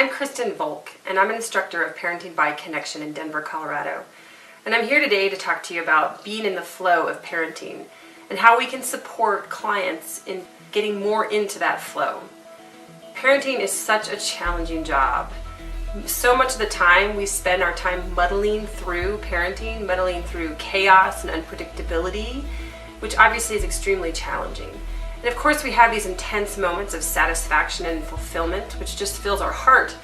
I'm Kristen Volk, and I'm an instructor of Parenting by Connection in Denver, Colorado. And I'm here today to talk to you about being in the flow of parenting and how we can support clients in getting more into that flow. Parenting is such a challenging job. So much of the time we spend our time muddling through parenting, muddling through chaos and unpredictability, which obviously is extremely challenging. And of course we have these intense moments of satisfaction and fulfillment, which just fills our heart.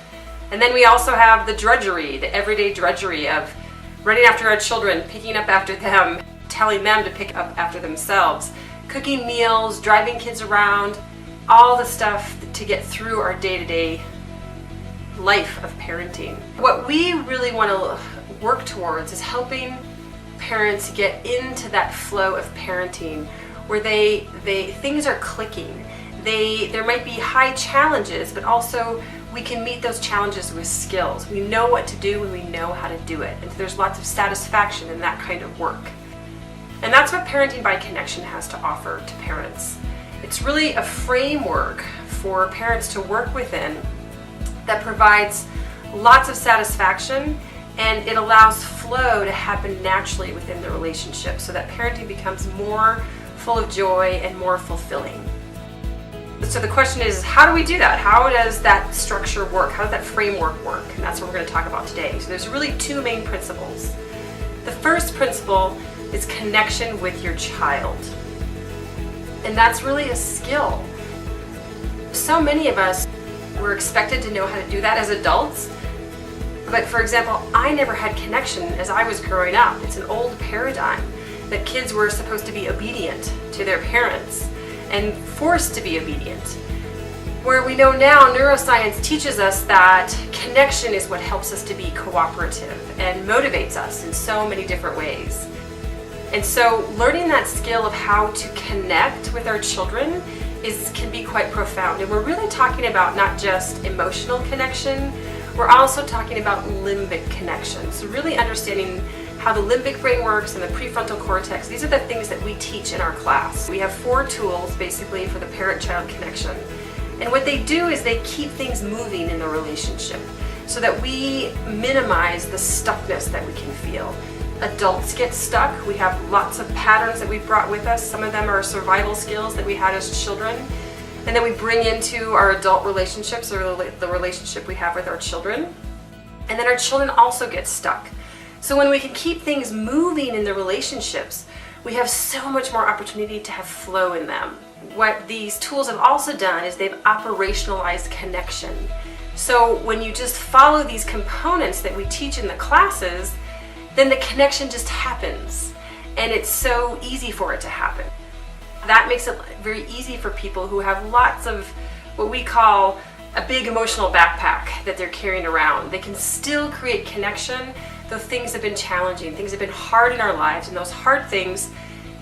And then we also have the drudgery, the everyday drudgery of running after our children, picking up after them, telling them to pick up after themselves, cooking meals, driving kids around, all the stuff to get through our day-to-day life of parenting. What we really want to work towards is helping parents get into that flow of parenting where things are clicking. There might be high challenges, but also we can meet those challenges with skills. We know what to do and we know how to do it. And there's lots of satisfaction in that kind of work. And that's what Parenting by Connection has to offer to parents. It's really a framework for parents to work within that provides lots of satisfaction, and it allows flow to happen naturally within the relationship so that parenting becomes more full of joy and more fulfilling. So the question is, how do we do that? How does that structure work? How does that framework work? And that's what we're going to talk about today. So there's really two main principles. The first principle is connection with your child. And that's really a skill. So many of us were expected to know how to do that as adults. But for example, I never had connection as I was growing up. It's an old paradigm that kids were supposed to be obedient to their parents and forced to be obedient. Where we know now, neuroscience teaches us that connection is what helps us to be cooperative and motivates us in so many different ways. And so learning that skill of how to connect with our children can be quite profound. And we're really talking about not just emotional connection, we're also talking about limbic connection. So really understanding how the limbic brain works and the prefrontal cortex. These are the things that we teach in our class. We have 4 tools basically for the parent-child connection. And what they do is they keep things moving in the relationship so that we minimize the stuckness that we can feel. Adults get stuck. We have lots of patterns that we've brought with us. Some of them are survival skills that we had as children, and then we bring into our adult relationships or the relationship we have with our children. And then our children also get stuck. So when we can keep things moving in the relationships, we have so much more opportunity to have flow in them. What these tools have also done is they've operationalized connection. So when you just follow these components that we teach in the classes, then the connection just happens, and it's so easy for it to happen. That makes it very easy for people who have lots of what we call a big emotional backpack that they're carrying around. They can still create connection, though things have been challenging, things have been hard in our lives, and those hard things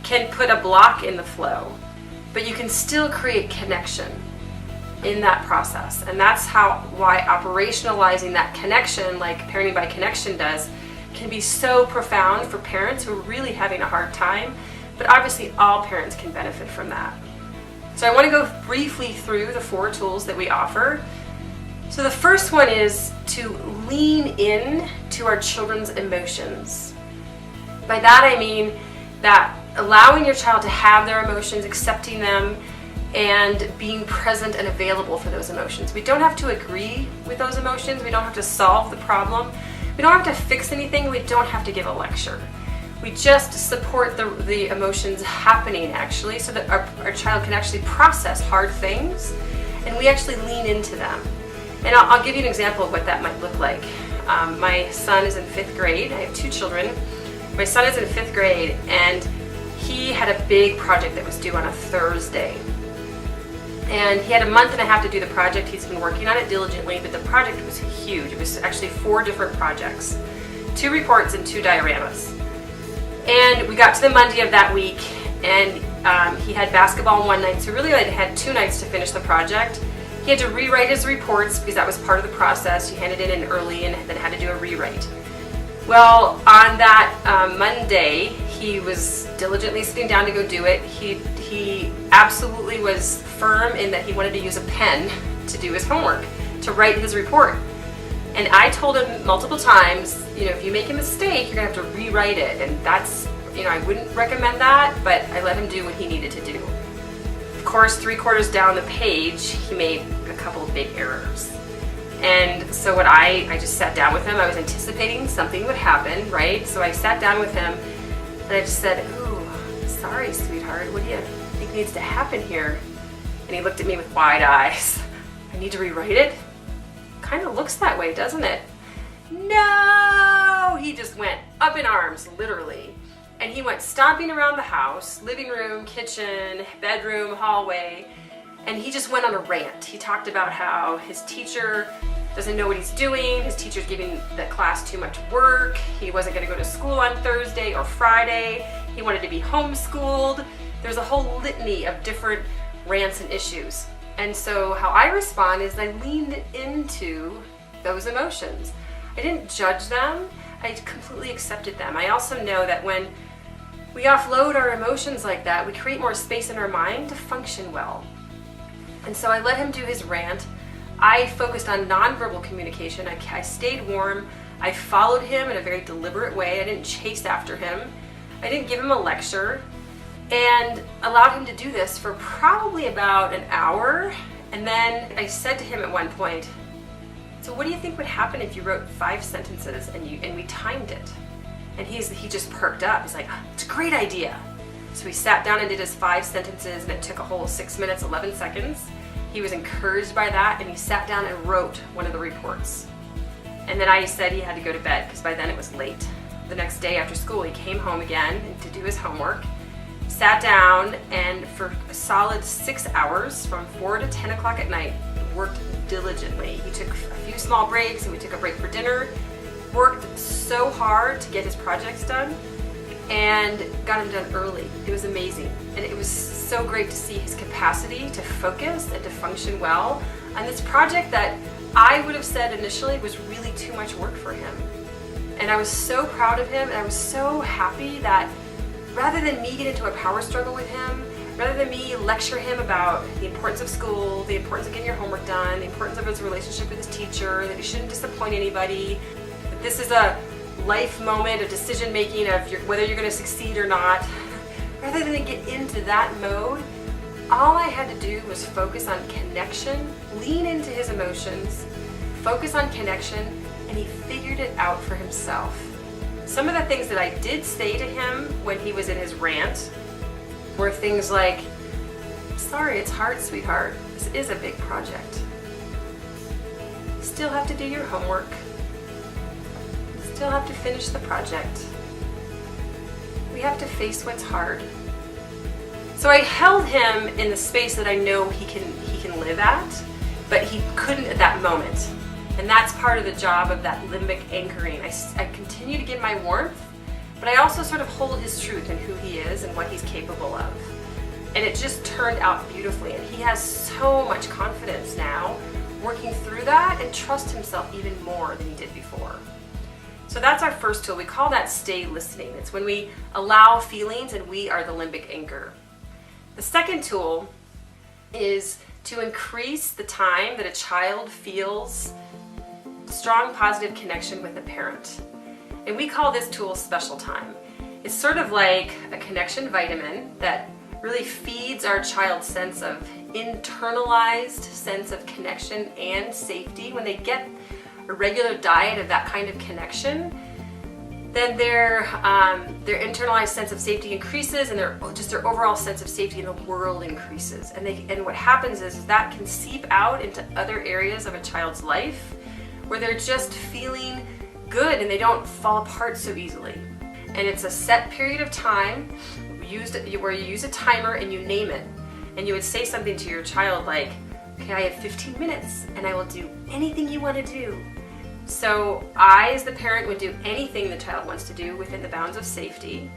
can put a block in the flow. But you can still create connection in that process, and that's why operationalizing that connection, like Parenting by Connection does, can be so profound for parents who are really having a hard time, but obviously all parents can benefit from that. So I want to go briefly through the 4 tools that we offer. So the first one is to lean in to our children's emotions. By that I mean that allowing your child to have their emotions, accepting them, and being present and available for those emotions. We don't have to agree with those emotions. We don't have to solve the problem. We don't have to fix anything. We don't have to give a lecture. We just support the emotions happening actually so that our child can actually process hard things, and we actually lean into them. And I'll give you an example of what that might look like. My son is in 5th grade. I have 2 children. My son is in 5th grade, and he had a big project that was due on a Thursday. And he had a month and a half to do the project. He's been working on it diligently, but the project was huge. It was actually 4 different projects, 2 reports and 2 dioramas. And we got to the Monday of that week, and he had basketball one night, so really had 2 nights to finish the project. He had to rewrite his reports because that was part of the process. He handed it in early and then had to do a rewrite. Well, on that Monday, he was diligently sitting down to go do it. He absolutely was firm in that he wanted to use a pen to do his homework, to to write his report. And I told him multiple times, if you make a mistake, you're gonna have to rewrite it. And that's, I wouldn't recommend that, but I let him do what he needed to do. Of course, 3/4 down the page, he made a couple of big errors. And so what I just sat down with him. I was anticipating something would happen, right? So I sat down with him and I just said, "Ooh, sorry, sweetheart, what do you think needs to happen here?" And he looked at me with wide eyes. "I need to rewrite it? Kind of looks that way, doesn't it?" No! He just went up in arms, literally. And he went stomping around the house, living room, kitchen, bedroom, hallway, and he just went on a rant. He talked about how his teacher doesn't know what he's doing, his teacher's giving the class too much work, he wasn't gonna go to school on Thursday or Friday, he wanted to be homeschooled. There's a whole litany of different rants and issues. And so how I respond is I leaned into those emotions. I didn't judge them, I completely accepted them. I also know that when we offload our emotions like that, we create more space in our mind to function well. And so I let him do his rant. I focused on nonverbal communication. I stayed warm. I followed him in a very deliberate way. I didn't chase after him. I didn't give him a lecture, and allowed him to do this for probably about an hour. And then I said to him at one point, "So what do you think would happen if you wrote 5 sentences and we timed it?" And he just perked up. He's like, "It's a great idea." So we sat down and did his 5 sentences, and it took a whole 6 minutes, 11 seconds. He was encouraged by that, and he sat down and wrote one of the reports. And then I said he had to go to bed because by then it was late. The next day after school, he came home again to do his homework, sat down, and for a solid 6 hours, from 4 to 10 o'clock at night, worked diligently. He took a few small breaks, and we took a break for dinner, worked so hard to get his projects done, and got him done early. It was amazing. And it was so great to see his capacity to focus and to function well on this project that I would have said initially was really too much work for him. And I was so proud of him, and I was so happy that rather than me get into a power struggle with him, rather than me lecture him about the importance of school, the importance of getting your homework done, the importance of his relationship with his teacher, that he shouldn't disappoint anybody, that this is a life moment, a decision making of whether you're going to succeed or not, rather than get into that mode, all I had to do was focus on connection, lean into his emotions, focus on connection, and he figured it out for himself. Some of the things that I did say to him when he was in his rant were things like, "Sorry, it's hard, sweetheart. This is a big project. You still have to do your homework. You still have to finish the project. We have to face what's hard." So I held him in the space that I know he can live at, but he couldn't at that moment. And that's part of the job of that limbic anchoring. I continue to give my warmth, but I also sort of hold his truth and who he is and what he's capable of. And it just turned out beautifully. And he has so much confidence now working through that and trust himself even more than he did before. So that's our first tool. We call that stay listening. It's when we allow feelings and we are the limbic anchor. The second tool is to increase the time that a child feels strong positive connection with a parent. And we call this tool special time. It's sort of like a connection vitamin that really feeds our child's sense of internalized sense of connection and safety. When they get a regular diet of that kind of connection, then their internalized sense of safety increases, and their overall sense of safety in the world increases. And what happens is that can seep out into other areas of a child's life where they're just feeling good and they don't fall apart so easily. And it's a set period of time where you use a timer and you name it. And you would say something to your child like, "Okay, I have 15 minutes and I will do anything you want to do." So I, as the parent, would do anything the child wants to do within the bounds of safety.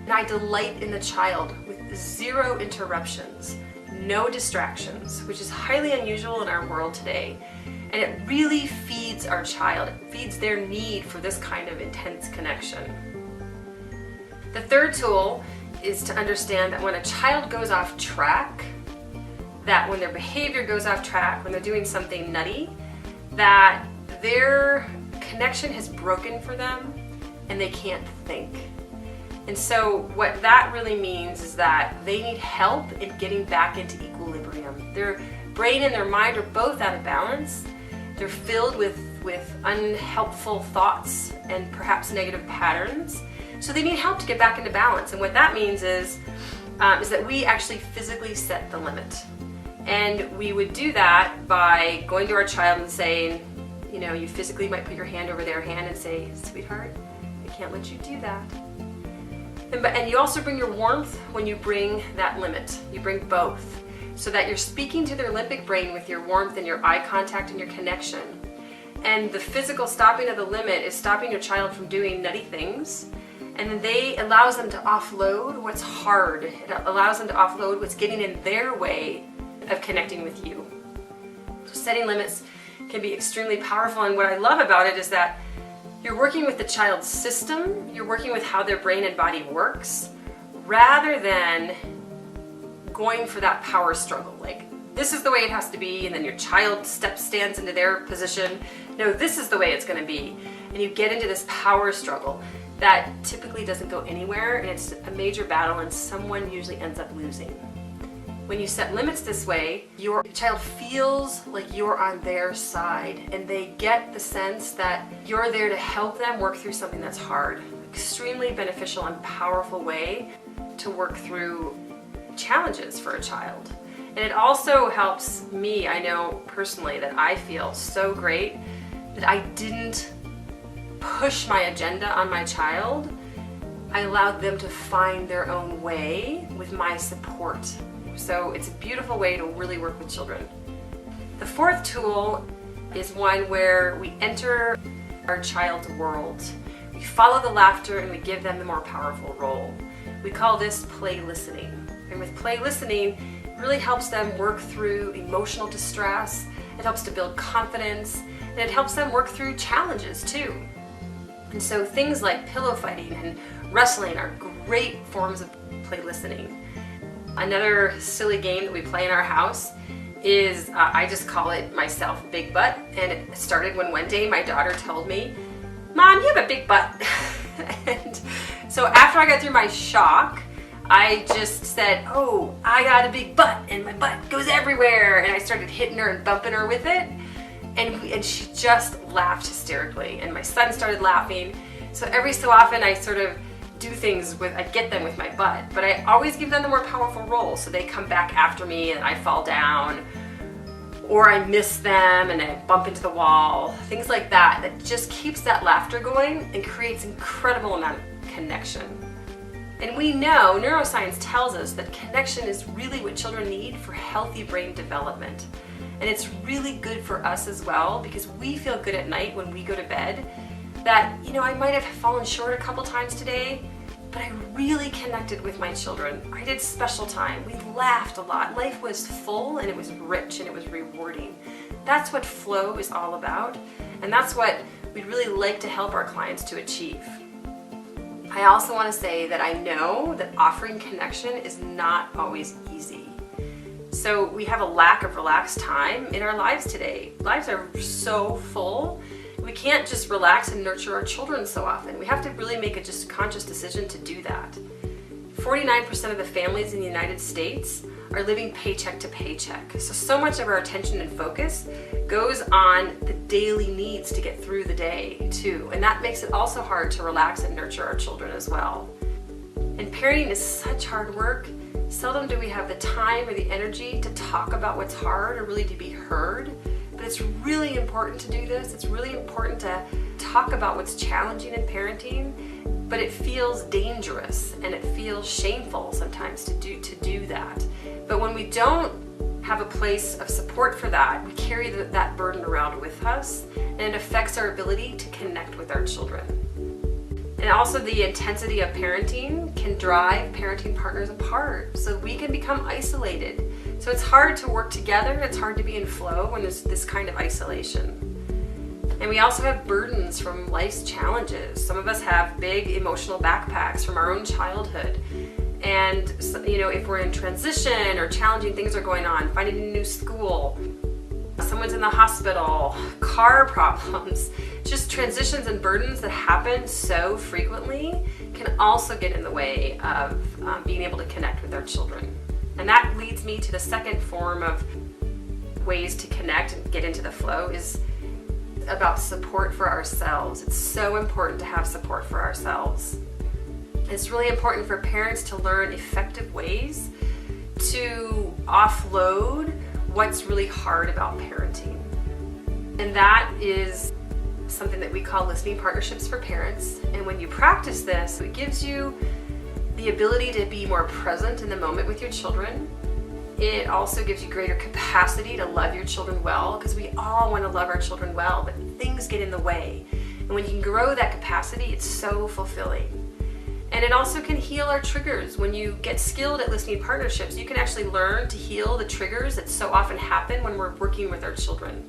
And I delight in the child with 0 interruptions, no distractions, which is highly unusual in our world today. And it really feeds our child. It feeds their need for this kind of intense connection. The third tool is to understand that when a child goes off track, that when their behavior goes off track, when they're doing something nutty, that their connection has broken for them and they can't think. And so what that really means is that they need help in getting back into equilibrium. Their brain and their mind are both out of balance. They're filled with unhelpful thoughts and perhaps negative patterns. So they need help to get back into balance. And what that means is that we actually physically set the limit. And we would do that by going to our child and saying, you know, you physically might put your hand over their hand and say, sweetheart, I can't let you do that. And you also bring your warmth when you bring that limit. You bring both, so that you're speaking to their limbic brain with your warmth and your eye contact and your connection. And the physical stopping of the limit is stopping your child from doing nutty things. And then allows them to offload what's hard. It allows them to offload what's getting in their way of connecting with you. So setting limits can be extremely powerful. And what I love about it is that you're working with the child's system, you're working with how their brain and body works, rather than going for that power struggle. Like, this is the way it has to be, and then your child stands into their position. No, this is the way it's going to be. And you get into this power struggle that typically doesn't go anywhere, and it's a major battle, and someone usually ends up losing. When you set limits this way, your child feels like you're on their side, and they get the sense that you're there to help them work through something that's hard. Extremely beneficial and powerful way to work through challenges for a child. And it also helps me, I know personally, that I feel so great that I didn't push my agenda on my child. I allowed them to find their own way with my support. So it's a beautiful way to really work with children. The fourth tool is one where we enter our child's world. We follow the laughter and we give them the more powerful role. We call this play listening. And with play listening, it really helps them work through emotional distress. It helps to build confidence, and it helps them work through challenges too. And so things like pillow fighting and wrestling are great forms of play listening. Another silly game that we play in our house is, I just call it myself Big Butt, and it started when one day my daughter told me, Mom, you have a big butt. And so after I got through my shock, I just said, oh, I got a big butt and my butt goes everywhere, and I started hitting her and bumping her with it, and she just laughed hysterically, and my son started laughing. So every so often I sort of do things I get them with my butt, but I always give them the more powerful role, so they come back after me and I fall down, or I miss them and I bump into the wall, things like that. That just keeps that laughter going and creates incredible amount of connection. And we know, neuroscience tells us that connection is really what children need for healthy brain development. And it's really good for us as well, because we feel good at night when we go to bed that, you know, I might have fallen short a couple times today, but I really connected with my children. I did special time. We laughed a lot. Life was full and it was rich and it was rewarding. That's what flow is all about, and that's what we'd really like to help our clients to achieve. I also want to say that I know that offering connection is not always easy. So we have a lack of relaxed time in our lives today. Lives are so full. We can't just relax and nurture our children so often. We have to really make a just conscious decision to do that. 49% of the families in the United States are living paycheck to paycheck. So much of our attention and focus goes on the daily needs to get through the day too. And that makes it also hard to relax and nurture our children as well. And parenting is such hard work. Seldom do we have the time or the energy to talk about what's hard or really to be heard. But it's really important to do this. It's really important to talk about what's challenging in parenting, but it feels dangerous and it feels shameful sometimes to do that. But when we don't have a place of support for that, we carry that burden around with us, and it affects our ability to connect with our children. And also the intensity of parenting can drive parenting partners apart, so we can become isolated. So it's hard to work together, it's hard to be in flow when there's this kind of isolation. And we also have burdens from life's challenges. Some of us have big emotional backpacks from our own childhood. And you know, if we're in transition or challenging things are going on, finding a new school, someone's in the hospital, car problems, just transitions and burdens that happen so frequently can also get in the way of being able to connect with our children. And that leads me to the second form of ways to connect and get into the flow is about support for ourselves. It's so important to have support for ourselves. It's really important for parents to learn effective ways to offload what's really hard about parenting. And that is something that we call listening partnerships for parents. And when you practice this, it gives you the ability to be more present in the moment with your children. It also gives you greater capacity to love your children well, because we all want to love our children well, but things get in the way. And when you can grow that capacity, it's so fulfilling. And it also can heal our triggers. When you get skilled at listening partnerships, you can actually learn to heal the triggers that so often happen when we're working with our children.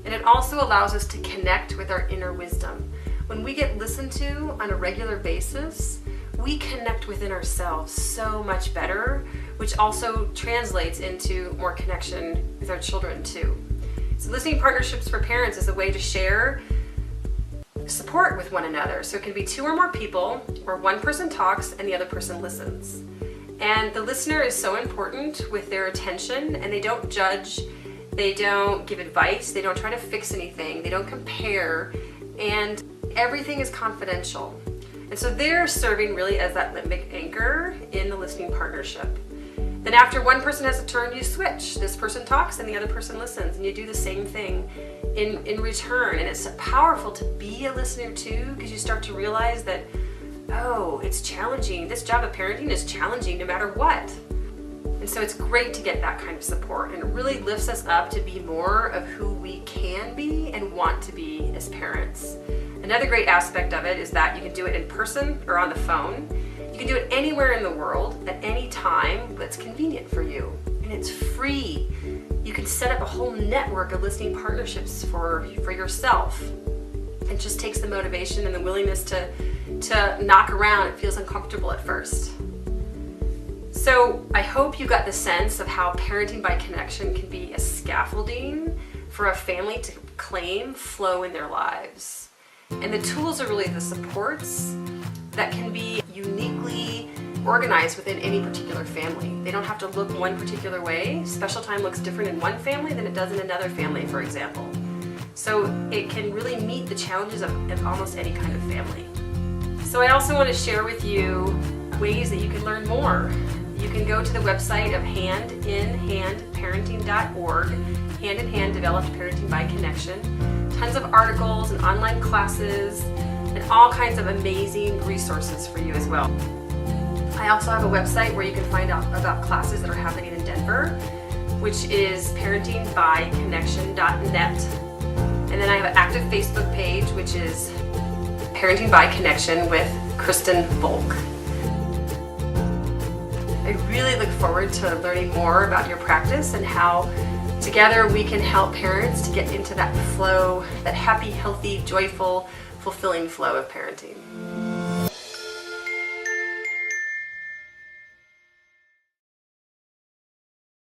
And it also allows us to connect with our inner wisdom. When we get listened to on a regular basis, we connect within ourselves so much better, which also translates into more connection with our children too. So listening partnerships for parents is a way to share support with one another. So it can be 2 or more people where one person talks and the other person listens. And the listener is so important with their attention, and they don't judge, they don't give advice, they don't try to fix anything, they don't compare, and everything is confidential. And so they're serving really as that limbic anchor in the listening partnership. Then after one person has a turn, you switch. This person talks and the other person listens, and you do the same thing in return. And it's powerful to be a listener too, because you start to realize that, oh, it's challenging. This job of parenting is challenging no matter what. And so it's great to get that kind of support, and it really lifts us up to be more of who we can be and want to be as parents. Another great aspect of it is that you can do it in person or on the phone. You can do it anywhere in the world at any time that's convenient for you, and it's free. You can set up a whole network of listening partnerships for yourself. It just takes the motivation and the willingness to knock around. It feels uncomfortable at first. So I hope you got the sense of how parenting by connection can be a scaffolding for a family to claim flow in their lives. And the tools are really the supports that can be uniquely organized within any particular family. They don't have to look one particular way. Special time looks different in one family than it does in another family, for example. So it can really meet the challenges of almost any kind of family. So I also want to share with you ways that you can learn more. You can go to the website of handinhandparenting.org, Hand in Hand Developed Parenting by Connection. Tons of articles and online classes and all kinds of amazing resources for you as well. I also have a website where you can find out about classes that are happening in Denver, which is parentingbyconnection.net. And then I have an active Facebook page, which is Parenting by Connection with Kristen Volk. I really look forward to learning more about your practice and how together we can help parents to get into that flow, that happy, healthy, joyful, fulfilling flow of parenting.